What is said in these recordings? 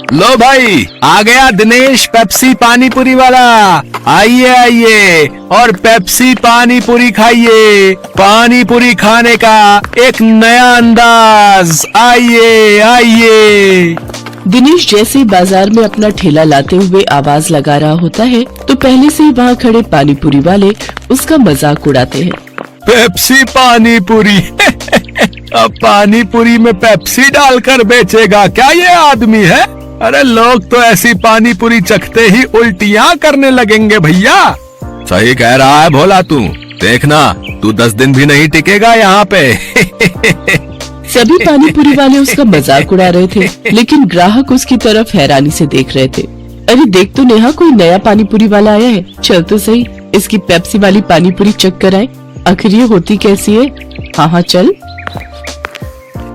लो भाई, आ गया दिनेश पेप्सी पानी पूरी वाला। आइए आइए और पेप्सी पानी पूरी खाइए। पानी पूरी खाने का एक नया अंदाज। आइए आइए। दिनेश जैसे बाजार में अपना ठेला लाते हुए आवाज लगा रहा होता है तो पहले से ही वहाँ खड़े पानी पूरी वाले उसका मजाक उड़ाते हैं। पेप्सी पानी पूरी अब पानी पूरी में पेप्सी डालकर बेचेगा क्या ये आदमी है? अरे लोग तो ऐसी पानी पूरी चखते ही उल्टियाँ करने लगेंगे भैया। सही कह रहा है भोला तू। देखना तू 10 दिन भी नहीं टिकेगा यहाँ पे। सभी पानी पूरी वाले उसका मजाक उड़ा रहे थे, लेकिन ग्राहक उसकी तरफ हैरानी से देख रहे थे। अरे देख तो नेहा, कोई नया पानी पूरी वाला आया है। चल तो सही, इसकी पेप्सी वाली पानी पूरी चख कर आए, आखिर ये होती कैसी है। हाँ हाँ चल।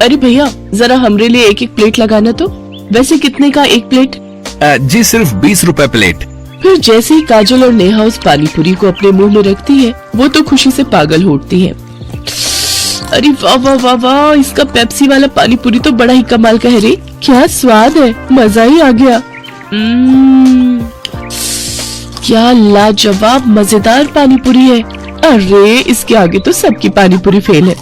अरे भैया जरा हमरे लिए एक एक प्लेट लगाना तो। वैसे कितने का एक प्लेट? जी सिर्फ 20 रुपए प्लेट। फिर जैसे ही काजल और नेहा उस पानी पूरी को अपने मुंह में रखती है, वो तो खुशी से पागल हो उठती है। अरे वाह वाह वाह वाह, इसका पेप्सी वाला पानी पूरी तो बड़ा ही कमाल का है रे। क्या स्वाद है, मजा ही आ गया। क्या लाजवाब मजेदार पानी पूरी है। अरे इसके आगे तो सबकी पानी पूरी फेल है।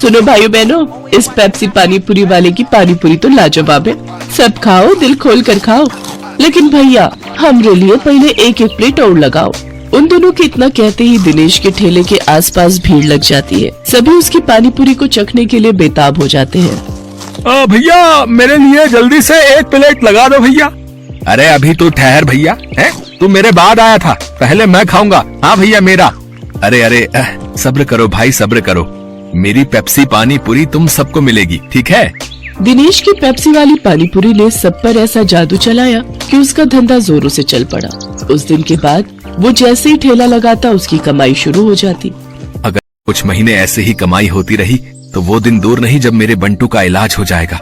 सुनो भाइयों बहनों, इस पेप्सी पानी पूरी वाले की पानी पूरी तो लाजवाब है। सब खाओ, दिल खोल कर खाओ, लेकिन भैया हमरे लिए पहले एक एक प्लेट और लगाओ। उन दोनों के इतना कहते ही दिनेश के ठेले के आसपास भीड़ लग जाती है। सभी उसकी पानी पूरी को चखने के लिए बेताब हो जाते हैं। भैया मेरे लिए जल्दी से एक प्लेट लगा दो भैया। अरे अभी तू ठहर भैया, है तू मेरे बाद आया था, पहले मैं खाऊंगा। हाँ भैया मेरा। अरे अरे सब्र करो भाई, सब्र करो। मेरी पेप्सी पानी पूरी तुम सबको मिलेगी, ठीक है? दिनेश की पेप्सी वाली पानी पूरी ने सब पर ऐसा जादू चलाया कि उसका धंधा जोरों से चल पड़ा। उस दिन के बाद वो जैसे ही ठेला लगाता उसकी कमाई शुरू हो जाती। अगर कुछ महीने ऐसे ही कमाई होती रही तो वो दिन दूर नहीं जब मेरे बंटू का इलाज हो जाएगा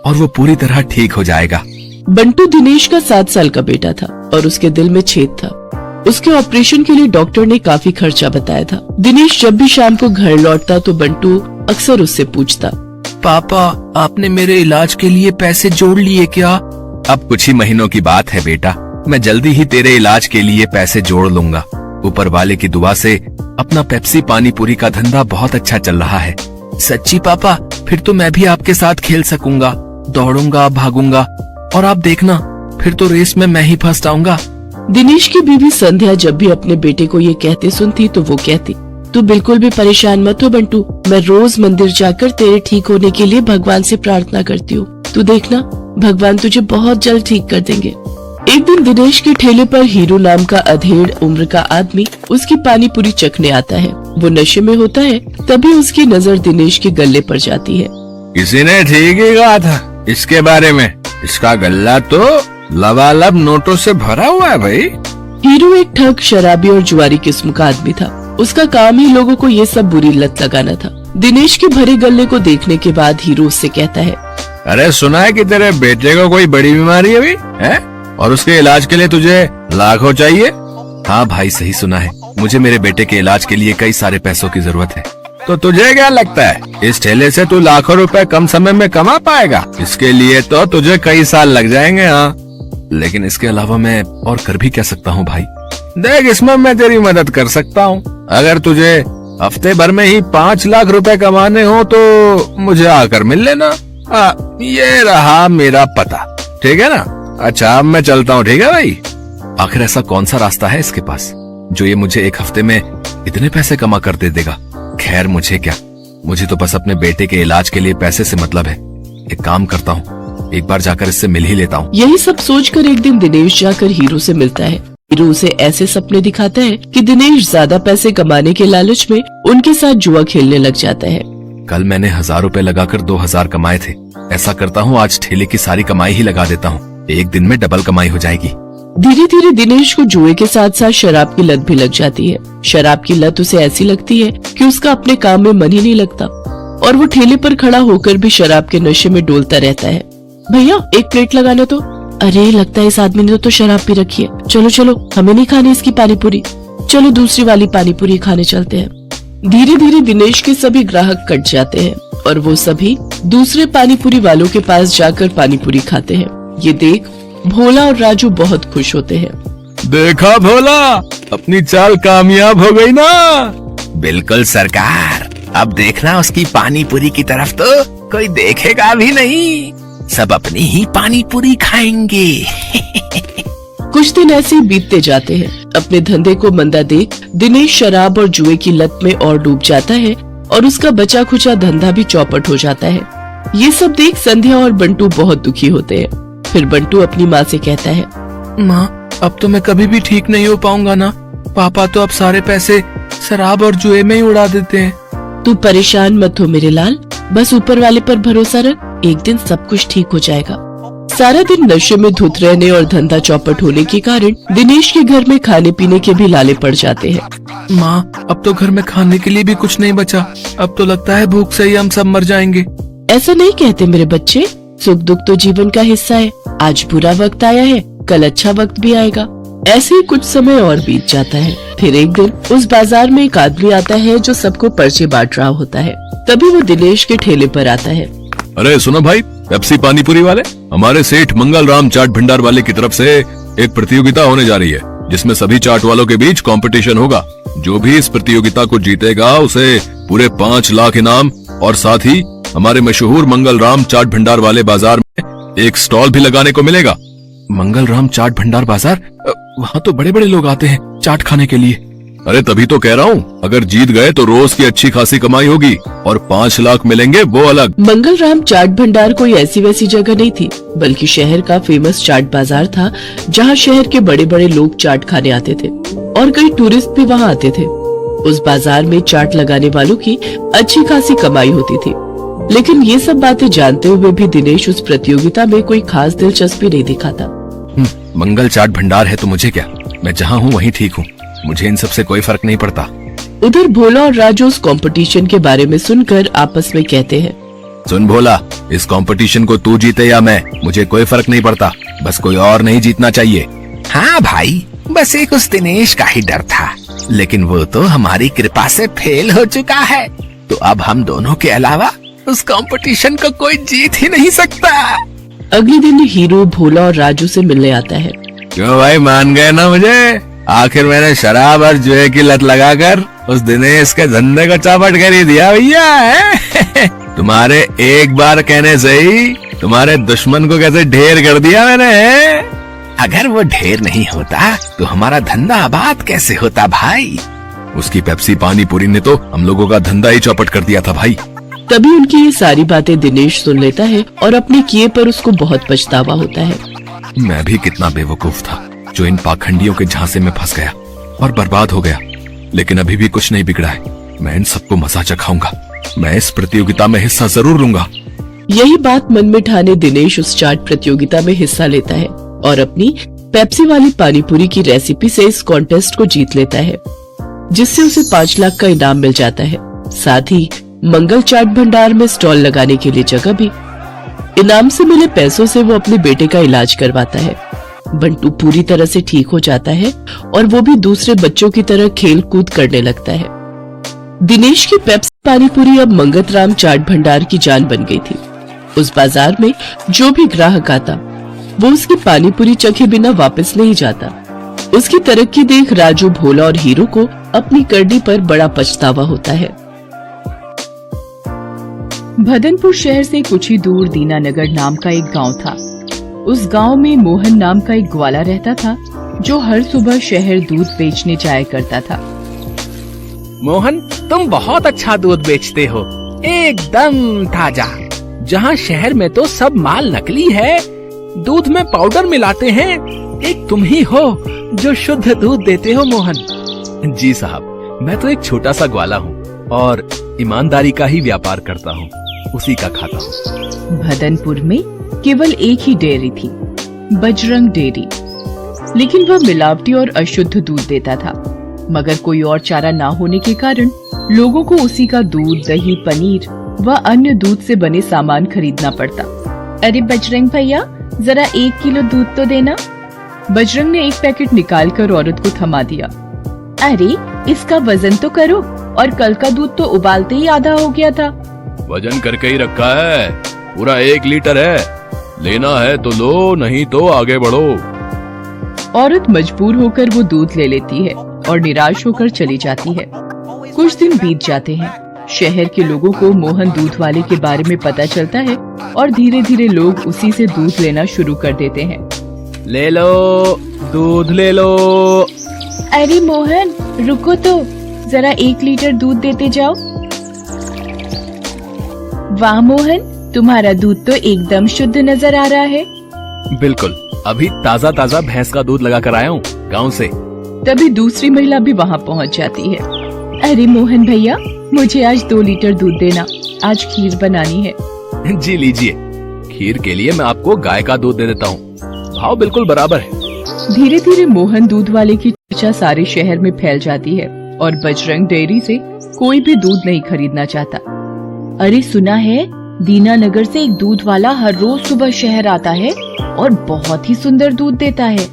और वो पूरी तरह ठीक हो जाएगा। बंटू दिनेश का 7 साल का बेटा था और उसके दिल में छेद था। उसके ऑपरेशन के लिए डॉक्टर ने काफी खर्चा बताया था। दिनेश जब भी शाम को घर लौटता तो बंटू अक्सर उससे पूछता, पापा आपने मेरे इलाज के लिए पैसे जोड़ लिए क्या? अब कुछ ही महीनों की बात है बेटा, मैं जल्दी ही तेरे इलाज के लिए पैसे जोड़ लूंगा। ऊपर वाले की दुआ से अपना पेप्सी पानी पूरी का धंधा बहुत अच्छा चल रहा है। सच्ची पापा? फिर तो मैं भी आपके साथ खेल सकूंगा, दौड़ूंगा, भागूंगा और आप देखना फिर तो रेस में मैं ही फर्स्ट आऊंगा। दिनेश की बीवी संध्या जब भी अपने बेटे को ये कहते सुनती तो वो कहती, तू बिल्कुल भी परेशान मत हो बंटू, मैं रोज मंदिर जाकर तेरे ठीक होने के लिए भगवान से प्रार्थना करती हूँ। तू देखना भगवान तुझे बहुत जल्द ठीक कर देंगे। एक दिन दिनेश के ठेले पर हीरो नाम का अधेड़ उम्र का आदमी उसकी पानी पूरी चखने आता है। वो नशे में होता है, तभी उसकी नजर दिनेश के गले पर जाती है। किसी ने ठीक ही कहा था इसके बारे में, इसका गल्ला तो लबालब नोटों से भरा हुआ है भाई। हीरो एक ठग, शराबी और जुआरी किस्म का आदमी था। उसका काम ही लोगों को ये सब बुरी लत लगाना था। दिनेश के भरे गले को देखने के बाद हीरो उससे कहता है, अरे सुना है कि तेरे बेटे को कोई बड़ी बीमारी अभी है और उसके इलाज के लिए तुझे लाखों चाहिए? हाँ भाई सही सुना है, मुझे मेरे बेटे के इलाज के लिए कई सारे पैसों की जरूरत है। तो तुझे क्या लगता है इस ठेले से तू लाखों रुपए कम समय में कमा पाएगा? इसके लिए तो तुझे कई साल लग जाएंगे। हाँ लेकिन इसके अलावा मैं और कर भी क्या सकता हूँ भाई? देख इसमें मैं तेरी मदद कर सकता हूँ। अगर तुझे हफ्ते भर में ही 5 लाख रुपए कमाने हो तो मुझे आकर मिल लेना। ये रहा मेरा पता, ठीक है ना? अच्छा अब मैं चलता हूँ, ठीक है भाई? आखिर ऐसा कौन सा रास्ता है इसके पास जो ये मुझे एक हफ्ते में इतने पैसे कमा कर दे देगा? खैर मुझे क्या, मुझे तो बस अपने बेटे के इलाज के लिए पैसे से मतलब है। एक काम करता हूँ, एक बार जाकर इससे मिल ही लेता हूँ। यही सब सोचकर एक दिन दिनेश जाकर हीरो से मिलता है। हीरो उसे ऐसे सपने दिखाता है कि दिनेश ज्यादा पैसे कमाने के लालच में उनके साथ जुआ खेलने लग जाता है। कल मैंने 1000 रुपए लगाकर 2000 कमाए थे। ऐसा करता हूँ आज ठेले की सारी कमाई ही लगा देता हूँ, एक दिन में डबल कमाई हो जाएगी। धीरे धीरे दिनेश को जुए के साथ साथ शराब की लत भी लग जाती है। शराब की लत उसे ऐसी लगती है कि उसका अपने काम में मन ही नहीं लगता और वो ठेले पर खड़ा होकर भी शराब के नशे में डोलता रहता है। भैया एक प्लेट लगाना तो। अरे लगता है इस आदमी ने तो शराब पी रखी है। चलो चलो हमें नहीं खानी इसकी पानी पूरी, चलो दूसरी वाली पानी पूरी खाने चलते हैं। धीरे धीरे दिनेश के सभी ग्राहक कट जाते हैं और वो सभी दूसरे पानी पूरी वालों के पास जाकर पानी पूरी खाते हैं। ये देख भोला और राजू बहुत खुश होते हैं। देखा भोला, अपनी चाल कामयाब हो गई ना। बिल्कुल सरकार, अब देखना उसकी पानी पूरी की तरफ तो कोई देखेगा भी नहीं, सब अपनी ही पानी पूरी खाएंगे। कुछ दिन ऐसे ही बीतते जाते हैं। अपने धंधे को मंदा देख दिनेश शराब और जुए की लत में और डूब जाता है और उसका बचा खुचा धंधा भी चौपट हो जाता है। ये सब देख संध्या और बंटू बहुत दुखी होते हैं। फिर बंटू अपनी माँ से कहता है, माँ, अब तो मैं कभी भी ठीक नहीं हो पाऊंगा ना। पापा तो अब सारे पैसे शराब और जुए में ही उड़ा देते हैं। तू परेशान मत हो मेरे लाल, बस ऊपर वाले पर भरोसा रख, एक दिन सब कुछ ठीक हो जाएगा। सारा दिन नशे में धुत रहने और धंधा चौपट होने के कारण दिनेश के घर में खाने पीने के भी लाले पड़ जाते हैं। माँ, अब तो घर में खाने के लिए भी कुछ नहीं बचा। अब तो लगता है भूख से ही हम सब मर जाएंगे। ऐसा नहीं कहते मेरे बच्चे, सुख दुख तो जीवन का हिस्सा है। आज बुरा वक्त आया है, कल अच्छा वक्त भी आएगा। ऐसे ही कुछ समय और बीत जाता है। फिर एक दिन उस बाजार में एक आदमी आता है जो सबको पर्चे बांट रहा होता है। तभी वो दिनेश के ठेले पर आता है। अरे सुनो भाई, पेप्सी पानीपुरी वाले, हमारे सेठ मंगल राम चाट भंडार वाले की तरफ से एक प्रतियोगिता होने जा रही है, जिसमें सभी चाट वालों के बीच कंपटीशन होगा। जो भी इस प्रतियोगिता को जीतेगा उसे पूरे 5 लाख इनाम और साथ ही हमारे मशहूर मंगल राम चाट भंडार वाले बाजार में एक स्टॉल भी लगाने को मिलेगा। मंगल राम चाट भंडार बाजार, वहाँ तो बड़े बड़े लोग आते हैं चाट खाने के लिए। अरे तभी तो कह रहा हूँ, अगर जीत गए तो रोज की अच्छी खासी कमाई होगी और 5 लाख मिलेंगे वो अलग। मंगल राम चाट भंडार कोई ऐसी वैसी जगह नहीं थी, बल्कि शहर का फेमस चाट बाजार था, जहाँ शहर के बड़े बड़े लोग चाट खाने आते थे और कई टूरिस्ट भी वहाँ आते थे। उस बाजार में चाट लगाने वालों की अच्छी खासी कमाई होती थी। लेकिन ये सब बातें जानते हुए भी दिनेश उस प्रतियोगिता में कोई खास दिलचस्पी नहीं दिखाता। मंगल चाट भंडार है तो मुझे क्या, मैं जहाँ हूँ वहीं ठीक हूँ, मुझे इन सब से कोई फर्क नहीं पड़ता। उधर भोला और राजू उस कंपटीशन के बारे में सुनकर आपस में कहते हैं, सुन भोला, इस कंपटीशन को तू जीते या मैं, मुझे कोई फर्क नहीं पड़ता, बस कोई और नहीं जीतना चाहिए। हाँ भाई, बस एक उस दिनेश का ही डर था, लेकिन वो तो हमारी कृपा से फेल हो चुका है, तो अब हम दोनों के अलावा उस कंपटीशन को कोई जीत ही नहीं सकता। अगले दिन हीरो भोला और राजू से मिलने आता है। क्यों भाई, मान गए ना मुझे? आखिर मैंने शराब और जुए की लत लगाकर उस दिनेश के धंधे को चौपट कर ही दिया भैया है। तुम्हारे एक बार कहने से ही तुम्हारे दुश्मन को कैसे ढेर कर दिया मैंने। अगर वो ढेर नहीं होता तो हमारा धंधा आबाद कैसे होता भाई। उसकी पेप्सी पानीपुरी ने तो हम लोगों का धंधा ही चौपट कर दिया था भाई। तभी उनकी ये सारी बातें दिनेश सुन लेता है और अपने किए पर उसको बहुत पछतावा होता है। मैं भी कितना बेवकूफ था जो इन पाखंडियों के झांसे में फंस गया और बर्बाद हो गया, लेकिन अभी भी कुछ नहीं बिगड़ा है। मैं इन सबको मजा चखाऊंगा, मैं इस प्रतियोगिता में हिस्सा जरूर लूंगा। यही बात मन में ठाने दिनेश उस चाट प्रतियोगिता में हिस्सा लेता है और अपनी पेप्सी वाली पानीपुरी की रेसिपी से इस कॉन्टेस्ट को जीत लेता है, जिससे उसे 5 लाख का इनाम मिल जाता है। साथ ही मंगल चाट भंडार में स्टॉल लगाने के लिए जगह भी। इनाम से मिले पैसों से वो अपने बेटे का इलाज करवाता है। बंटू पूरी तरह से ठीक हो जाता है और वो भी दूसरे बच्चों की तरह खेल कूद करने लगता है। दिनेश की पेप्सी पानीपुरी अब मंगल राम चाट भंडार की जान बन गई थी। उस बाजार में जो भी ग्राहक आता वो उसकी पानीपुरी चखे बिना वापस नहीं जाता। उसकी तरक्की देख राजू, भोला और हीरो को अपनी करनी पर बड़ा पछतावा होता है। भदनपुर शहर से कुछ ही दूर दीनानगर नाम का एक गांव था। उस गांव में मोहन नाम का एक ग्वाला रहता था, जो हर सुबह शहर दूध बेचने जाया करता था। मोहन, तुम बहुत अच्छा दूध बेचते हो, एकदम ताजा। जहाँ शहर में तो सब माल नकली है, दूध में पाउडर मिलाते हैं, एक तुम ही हो जो शुद्ध दूध देते हो मोहन। जी साहब, मैं तो एक छोटा सा ग्वाला हूँ और ईमानदारी का ही व्यापार करता हूँ, उसी का खाता हूँ। भदनपुर में केवल एक ही डेयरी थी, बजरंग डेयरी, लेकिन वह मिलावटी और अशुद्ध दूध देता था। मगर कोई और चारा ना होने के कारण लोगों को उसी का दूध, दही, पनीर व अन्य दूध से बने सामान खरीदना पड़ता। अरे बजरंग भैया, जरा 1 किलो दूध तो देना। बजरंग ने एक पैकेट निकालकर औरत को थमा दिया। अरे इसका वजन तो करो, और कल का दूध तो उबालते ही आधा हो गया था। वजन करके ही रखा है, पूरा 1 लीटर है, लेना है तो लो, नहीं तो आगे बढ़ो। औरत मजबूर होकर वो दूध ले लेती है और निराश होकर चली जाती है। कुछ दिन बीत जाते हैं। शहर के लोगों को मोहन दूध वाले के बारे में पता चलता है और धीरे धीरे लोग उसी से दूध लेना शुरू कर देते हैं। ले लो, दूध ले लो। अरे मोहन, रुको तो, जरा 1 लीटर दूध देते जाओ। वाह मोहन, तुम्हारा दूध तो एकदम शुद्ध नजर आ रहा है। बिल्कुल, अभी ताजा ताजा भैंस का दूध लगा कर आया हूँ गाँव से। तभी दूसरी महिला भी वहाँ पहुँच जाती है। अरे मोहन भैया, मुझे आज 2 लीटर दूध देना, आज खीर बनानी है। जी लीजिए, खीर के लिए मैं आपको गाय का दूध दे देता हूँ, भाव बिल्कुल बराबर है। धीरे धीरे मोहन दूध वाले की चर्चा सारे शहर में फैल जाती है और बजरंग डेयरी से कोई भी दूध नहीं खरीदना चाहता। अरे सुना है, दीनानगर से एक दूध वाला हर रोज सुबह शहर आता है और बहुत ही सुंदर दूध देता है।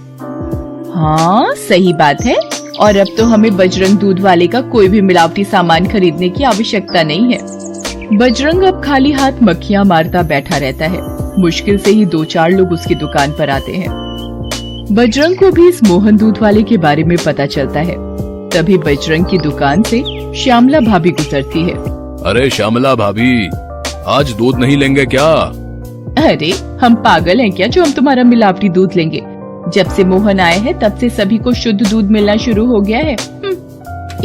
हाँ सही बात है, और अब तो हमें बजरंग दूध वाले का कोई भी मिलावटी सामान खरीदने की आवश्यकता नहीं है। बजरंग अब खाली हाथ मक्खियाँ मारता बैठा रहता है। मुश्किल से ही 2-4 लोग उसकी दुकान पर आते हैं। बजरंग को भी इस मोहन दूध वाले के बारे में पता चलता है। तभी बजरंग की दुकान से श्यामला भाभी गुजरती है। अरे श्यामला भाभी, आज दूध नहीं लेंगे क्या? अरे हम पागल हैं क्या जो हम तुम्हारा मिलावटी दूध लेंगे? जब से मोहन आए हैं तब से सभी को शुद्ध दूध मिलना शुरू हो गया है।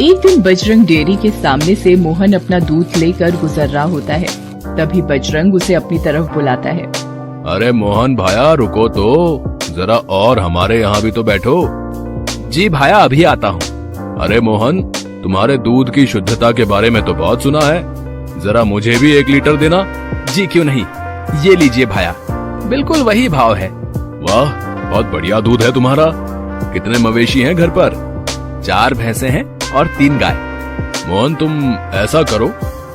एक दिन बजरंग डेयरी के सामने से मोहन अपना दूध लेकर गुजर रहा होता है। तभी बजरंग उसे अपनी तरफ बुलाता है। अरे मोहन भाया, रुको तो जरा, और हमारे यहाँ भी तो बैठो। जी भाया, अभी आता हूँ। अरे मोहन, तुम्हारे दूध की शुद्धता के बारे में तो बहुत सुना है, जरा मुझे भी 1 लीटर देना। जी क्यों नहीं, ये लीजिए भाया, बिल्कुल वही भाव है। वाह, बहुत बढ़िया दूध है तुम्हारा। कितने मवेशी हैं घर पर? 4 भैंसे हैं और 3 गाय। मोहन, तुम ऐसा करो,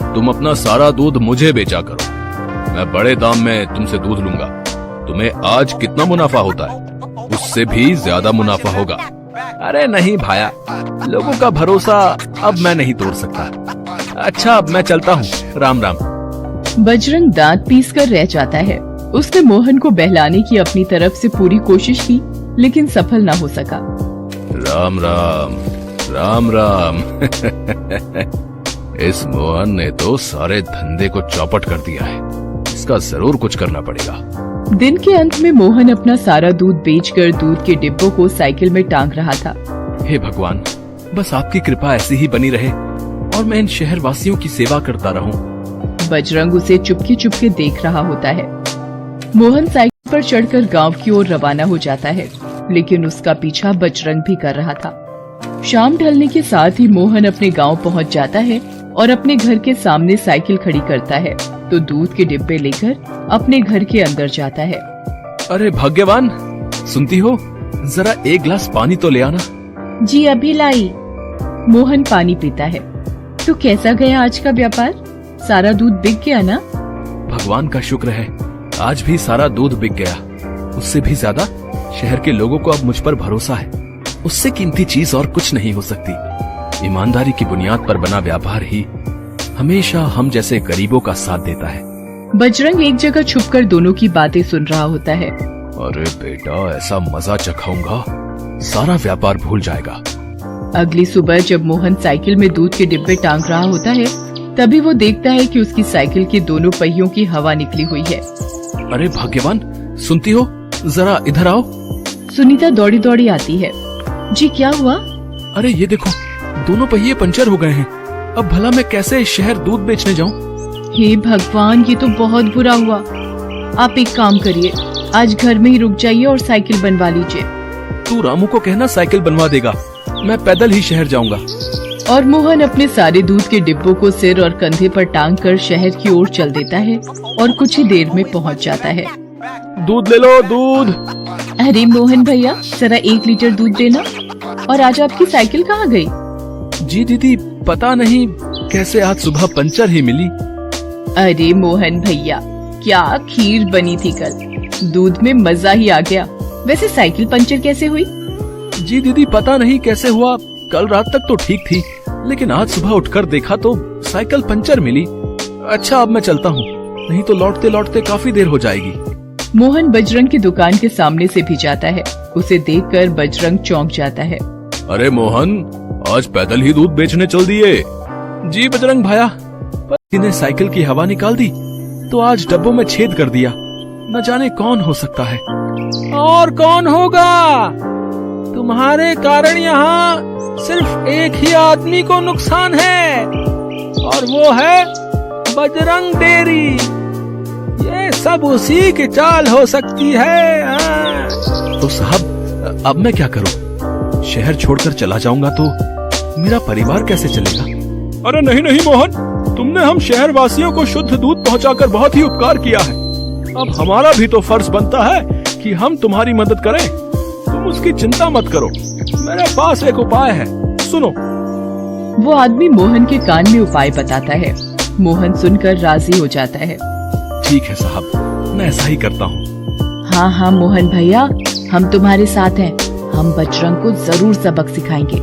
तुम अपना सारा दूध मुझे बेचा करो, मैं बड़े दाम में तुमसे दूध लूंगा। तुम्हें आज कितना मुनाफा होता है, उससे भी ज्यादा मुनाफा होगा। अरे नहीं भाया, लोगों का भरोसा अब मैं नहीं तोड़ सकता। अच्छा, अब मैं चलता हूँ, राम राम। बजरंग दांत पीस कर रह जाता है। उसने मोहन को बहलाने की अपनी तरफ से पूरी कोशिश की, लेकिन सफल ना हो सका। राम राम, राम राम। इस मोहन ने तो सारे धंधे को चौपट कर दिया है, इसका जरूर कुछ करना पड़ेगा। दिन के अंत में मोहन अपना सारा दूध बेचकर दूध के डिब्बों को साइकिल में टांग रहा था। हे भगवान, बस आपकी कृपा ऐसी ही बनी रहे और मैं इन शहर वासियों की सेवा करता रहूं। बजरंग उसे चुपके चुपके देख रहा होता है। मोहन साइकिल पर चढ़कर गांव की ओर रवाना हो जाता है, लेकिन उसका पीछा बजरंग भी कर रहा था। शाम ढलने के साथ ही मोहन अपने गांव पहुंच जाता है और अपने घर के सामने साइकिल खड़ी करता है तो दूध के डिब्बे लेकर अपने घर के अंदर जाता है। अरे भाग्यवान, सुनती हो, जरा 1 गिलास पानी तो ले आना। जी अभी लाई। मोहन पानी पीता है। तो कैसा गया आज का व्यापार? सारा दूध बिक गया ना? भगवान का शुक्र है, आज भी सारा दूध बिक गया। उससे भी ज्यादा शहर के लोगों को अब मुझ पर भरोसा है। उससे कीमती चीज और कुछ नहीं हो सकती। ईमानदारी की बुनियाद पर बना व्यापार ही हमेशा हम जैसे गरीबों का साथ देता है। बजरंग एक जगह छुपकर दोनों की बातें सुन रहा होता है। अरे बेटा, ऐसा मजा चखाऊंगा, सारा व्यापार भूल जाएगा। अगली सुबह जब मोहन साइकिल में दूध के डिब्बे टांग रहा होता है, तभी वो देखता है कि उसकी साइकिल के दोनों पहियों की हवा निकली हुई है। अरे भाग्यवान, सुनती हो, जरा इधर आओ। सुनीता दौड़ी दौड़ी आती है। जी क्या हुआ? अरे ये देखो, दोनों पहिए पंचर हो गए हैं। अब भला मैं कैसे शहर दूध बेचने जाऊं? हे भगवान, ये तो बहुत बुरा हुआ। आप एक काम करिए, आज घर में ही रुक जाइए और साइकिल बनवा लीजिए। तू रामू को कहना साइकिल बनवा देगा, मैं पैदल ही शहर जाऊंगा। और मोहन अपने सारे दूध के डिब्बों को सिर और कंधे पर टांग कर शहर की ओर चल देता है और कुछ ही देर में पहुंच जाता है। दूध ले लो, दूध। अरे मोहन भैया, जरा 1 लीटर दूध देना। और आज आपकी साइकिल कहाँ गई? जी दीदी, पता नहीं कैसे आज सुबह पंचर ही मिली। अरे मोहन भैया, क्या खीर बनी थी कल, दूध में मजा ही आ गया। वैसे साइकिल पंचर कैसे हुई? जी दीदी, पता नहीं कैसे हुआ, कल रात तक तो ठीक थी, लेकिन आज सुबह उठकर देखा तो साइकिल पंचर मिली। अच्छा, अब मैं चलता हूँ, नहीं तो लौटते लौटते काफी देर हो जाएगी। मोहन बजरंग की दुकान के सामने से भी जाता है। उसे देखकर बजरंग चौंक जाता है। अरे मोहन, आज पैदल ही दूध बेचने चल दिए? जी बजरंग भाया, पति ने साइकिल की हवा निकाल दी तो आज डब्बों में छेद कर दिया। न जाने कौन हो सकता है। और कौन होगा? तुम्हारे कारण यहाँ सिर्फ एक ही आदमी को नुकसान है और वो है बजरंग डेयरी। ये सब उसी की चाल हो सकती है। तो साहब, अब मैं क्या करूं? शहर छोड़कर चला जाऊंगा तो मेरा परिवार कैसे चलेगा? अरे नहीं नहीं मोहन, तुमने हम शहर वासियों को शुद्ध दूध पहुंचाकर बहुत ही उपकार किया है। अब हमारा भी तो फर्ज बनता है कि हम तुम्हारी मदद करें। तुम उसकी चिंता मत करो, मेरे पास एक उपाय है, सुनो। वो आदमी मोहन के कान में उपाय बताता है। मोहन सुनकर राजी हो जाता है। ठीक है साहब, मैं ऐसा ही करता हूँ। हाँ हाँ मोहन भैया, हम तुम्हारे साथ हैं। हम बजरंग को जरूर सबक सिखाएंगे।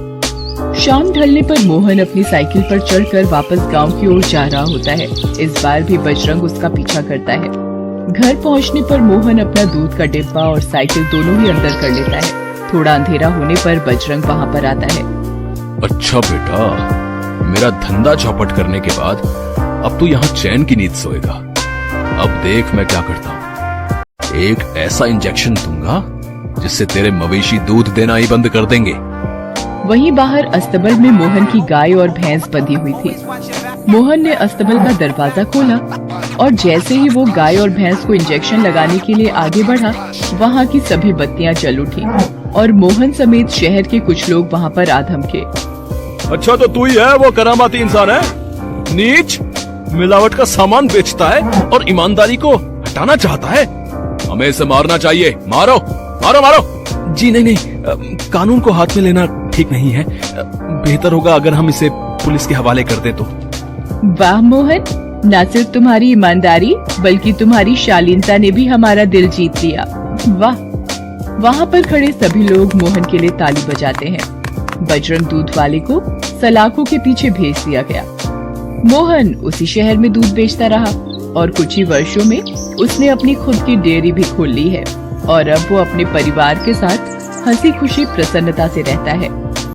शाम ढलने पर मोहन अपनी साइकिल पर चढ़कर वापस गांव की ओर जा रहा होता है। इस बार भी बजरंग उसका पीछा करता है। घर पहुंचने पर मोहन अपना दूध का डिब्बा और साइकिल दोनों ही अंदर कर लेता है। थोड़ा अंधेरा होने पर बजरंग वहां पर आता है। अच्छा बेटा, मेरा धंधा चौपट करने के बाद अब तू यहाँ चैन की नींद सोएगा। अब देख मैं क्या करता हूँ। एक ऐसा इंजेक्शन दूंगा जिससे तेरे मवेशी दूध देना ही बंद कर देंगे। वहीं बाहर अस्तबल में मोहन की गाय और भैंस बंधी हुई थी। मोहन ने अस्तबल का दरवाजा खोला और जैसे ही वो गाय और भैंस को इंजेक्शन लगाने के लिए आगे बढ़ा, वहाँ की सभी बत्तियां जल उठी और मोहन समेत शहर के कुछ लोग वहाँ पर आ धमके। अच्छा, तो तू ही है वो करामाती इंसान है? नीच, मिलावट का सामान बेचता है और ईमानदारी को हटाना चाहता है। हमें इसे मारना चाहिए। मारो मारो मारो। जी नहीं नहीं, कानून को हाथ में लेना ठीक नहीं है। बेहतर होगा अगर हम इसे पुलिस के हवाले कर दे तो। वाह मोहन, न सिर्फ तुम्हारी ईमानदारी बल्कि तुम्हारी शालीनता ने भी हमारा दिल जीत लिया। वाह। वहाँ पर खड़े सभी लोग मोहन के लिए ताली बजाते हैं। बजरंग दूध वाले को सलाखों के पीछे भेज दिया गया। मोहन उसी शहर में दूध बेचता रहा और कुछ ही वर्षों में उसने अपनी खुद की डेयरी भी खोल ली है और अब वो अपने परिवार के साथ हंसी खुशी प्रसन्नता से रहता है।